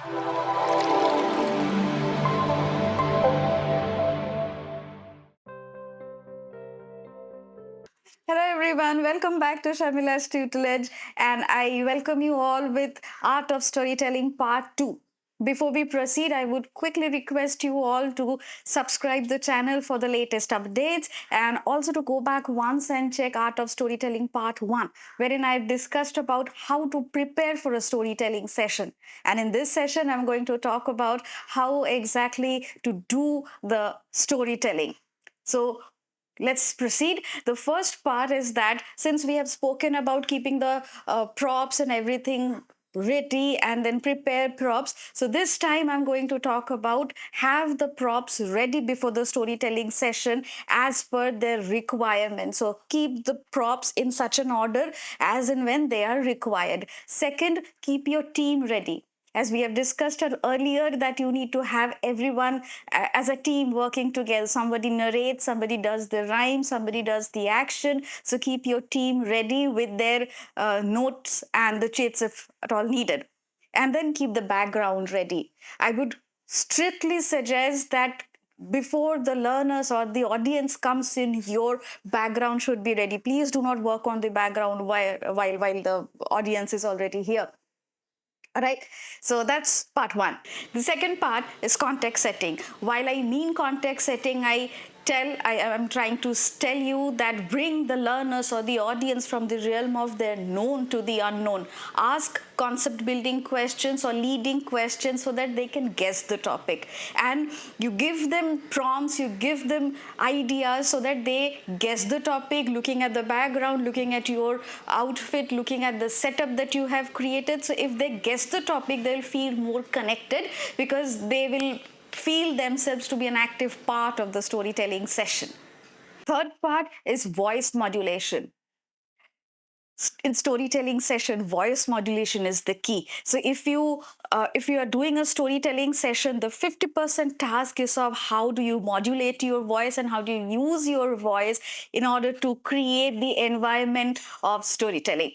Hello everyone, welcome back to Sharmila's Tutelage, and I welcome you all with Art of Storytelling Part 2. Before we proceed, I would quickly request you all to subscribe the channel for the latest updates and also to go back once and check Art of Storytelling Part 1, wherein I've discussed about how to prepare for a storytelling session. And in this session, I'm going to talk about how exactly to do the storytelling. So let's proceed. The first part is that since we have spoken about keeping the props and everything ready and then prepare props, so this time I'm going to talk about have the props ready before the storytelling session as per their requirement. So keep the props in such an order as and when they are required. Second, keep your team ready. As we have discussed earlier, that you need to have everyone as a team working together. Somebody narrates, somebody does the rhyme, somebody does the action. So keep your team ready with their notes and the chits if at all needed. And then keep the background ready. I would strictly suggest that before the learners or the audience comes in, your background should be ready. Please do not work on the background while the audience is already here. All right, so that's part one. The second part is context setting. While I mean context setting, I am trying to tell you that bring the learners or the audience from the realm of their known to the unknown. Ask concept building questions or leading questions so that they can guess the topic. And you give them prompts, you give them ideas so that they guess the topic, looking at the background, looking at your outfit, looking at the setup that you have created. So if they guess the topic, they'll feel more connected because they will feel themselves to be an active part of the storytelling session. Third part is voice modulation. In storytelling session, voice modulation is the key. So if you are doing a storytelling session, the 50% task is of how do you modulate your voice and how do you use your voice in order to create the environment of storytelling.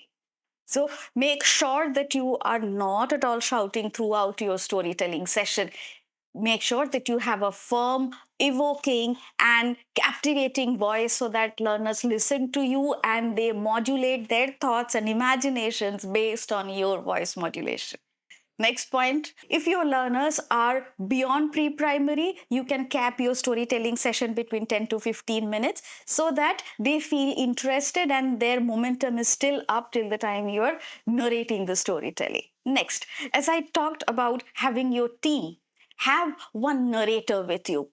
So make sure that you are not at all shouting throughout your storytelling session. Make sure that you have a firm, evoking, and captivating voice so that learners listen to you and they modulate their thoughts and imaginations based on your voice modulation. Next point, if your learners are beyond pre-primary, you can cap your storytelling session between 10 to 15 minutes so that they feel interested and their momentum is still up till the time you are narrating the storytelling. Next, as I talked about having your team, have one narrator with you.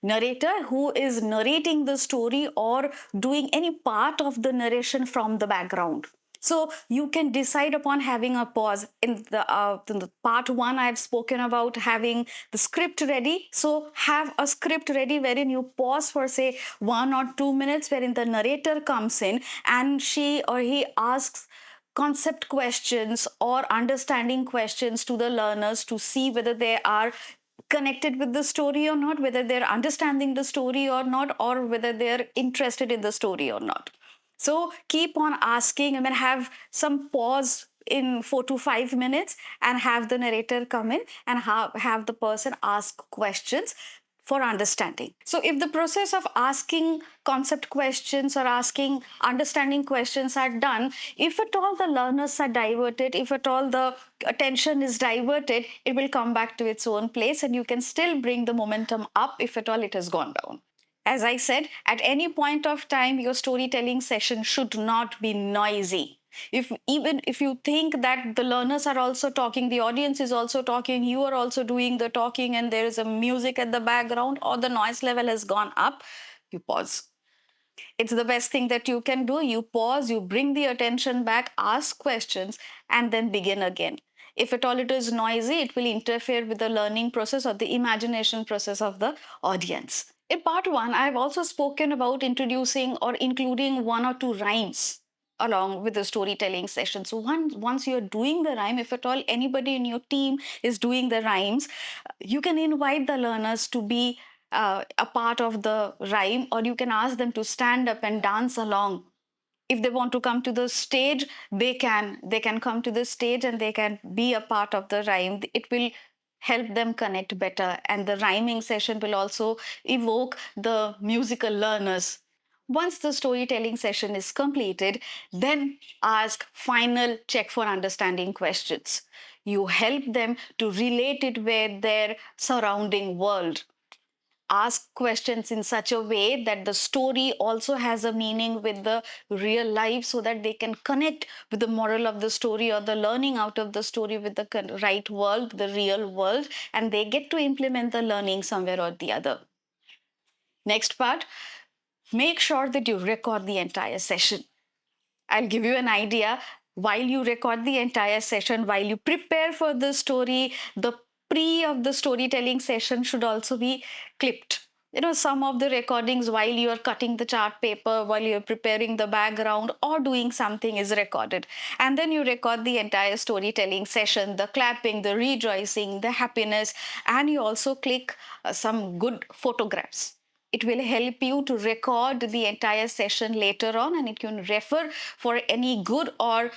Narrator who is narrating the story or doing any part of the narration from the background. So you can decide upon having a pause. In the part one, I've spoken about having the script ready. So have a script ready wherein you pause for say 1 or 2 minutes, wherein the narrator comes in and she or he asks concept questions or understanding questions to the learners to see whether they are connected with the story or not, whether they're understanding the story or not, or whether they're interested in the story or not. So keep on asking and then have some pause in 4 to 5 minutes and have the narrator come in and have the person ask questions for understanding. So if the process of asking concept questions or asking understanding questions are done, if at all the learners are diverted, if at all the attention is diverted, it will come back to its own place and you can still bring the momentum up if at all it has gone down. As I said, at any point of time, your storytelling session should not be noisy. Even if you think that the learners are also talking, the audience is also talking, you are also doing the talking and there is a music at the background or the noise level has gone up, you pause. It's the best thing that you can do. You pause, you bring the attention back, ask questions, and then begin again. If at all it is noisy, it will interfere with the learning process or the imagination process of the audience. In part one, I've also spoken about introducing or including 1 or 2 rhymes along with the storytelling session. So once you're doing the rhyme, if at all anybody in your team is doing the rhymes, you can invite the learners to be a part of the rhyme, or you can ask them to stand up and dance along. If they want to come to the stage, they can come to the stage and they can be a part of the rhyme. It will help them connect better. And the rhyming session will also evoke the musical learners. Once the storytelling session is completed, then ask final check for understanding questions. You help them to relate it with their surrounding world. Ask questions in such a way that the story also has a meaning with the real life, so that they can connect with the moral of the story or the learning out of the story with the right world, the real world, and they get to implement the learning somewhere or the other. Next part, make sure that you record the entire session. I'll give you an idea. While you record the entire session, while you prepare for the story, the pre of the storytelling session should also be clipped. Some of the recordings while you are cutting the chart paper, while you're preparing the background or doing something is recorded. And then you record the entire storytelling session, the clapping, the rejoicing, the happiness, and you also click some good photographs. It will help you to record the entire session later on, and it can refer for any good or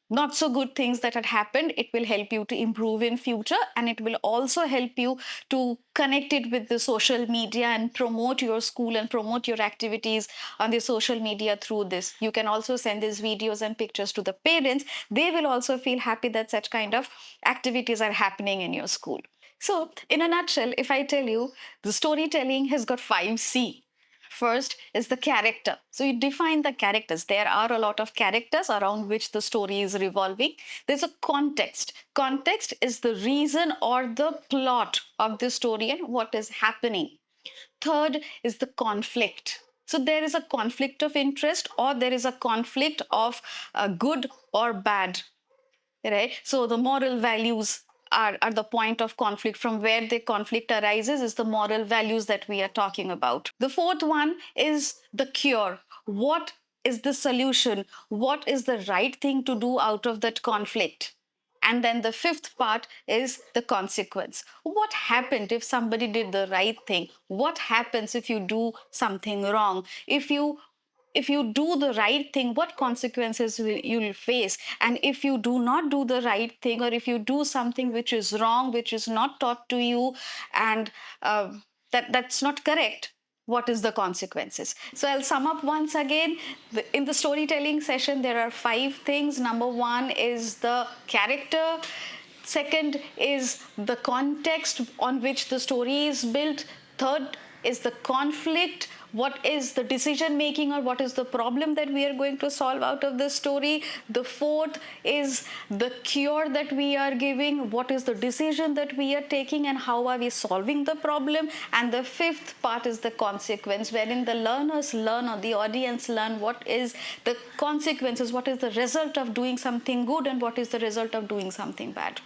not so good things that had happened. It will help you to improve in future, and it will also help you to connect it with the social media and promote your school and promote your activities on the social media through this. You can also send these videos and pictures to the parents. They will also feel happy that such kind of activities are happening in your school. So, in a nutshell, if I tell you, the storytelling has got 5C. First is the character. So you define the characters. There are a lot of characters around which the story is revolving. There's a context. Context is the reason or the plot of the story and what is happening. Third is the conflict. So there is a conflict of interest, or there is a conflict of good or bad, right? So the moral values are the point of conflict. From where the conflict arises is the moral values that we are talking about. The fourth one is the cure. What is the solution? What is the right thing to do out of that conflict? And then the fifth part is the consequence. What happened if somebody did the right thing? What happens if you do something wrong? If you do the right thing, what consequences you'll face? And if you do not do the right thing, or if you do something which is wrong, which is not taught to you, and that's not correct, what is the consequences? So I'll sum up once again. In the storytelling session, there are 5 things. Number one is the character. Second is the context on which the story is built. Third is the conflict. What is the decision making, or what is the problem that we are going to solve out of this story? The fourth is the cure that we are giving. What is the decision that we are taking, and how are we solving the problem? And the fifth part is the consequence, wherein the learners learn, or the audience learn, what is the consequences, what is the result of doing something good, and what is the result of doing something bad.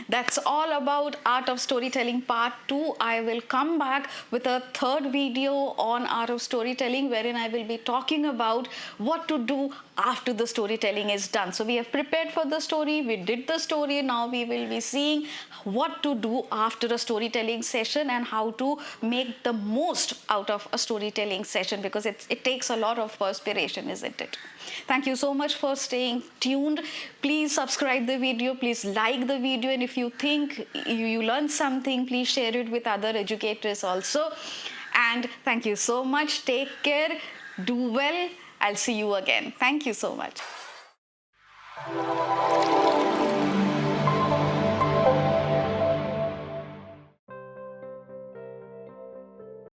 That's all about Art of Storytelling Part 2. I will come back with a third video on Art of Storytelling, wherein I will be talking about what to do after the storytelling is done. So we have prepared for the story, we did the story, now we will be seeing what to do after a storytelling session and how to make the most out of a storytelling session, because it takes a lot of perspiration, isn't it? Thank you so much for staying tuned. Please subscribe the video, please like the video, and if you think you learned something, please share it with other educators also. And thank you so much. Take care. Do well. I'll see you again. Thank you so much.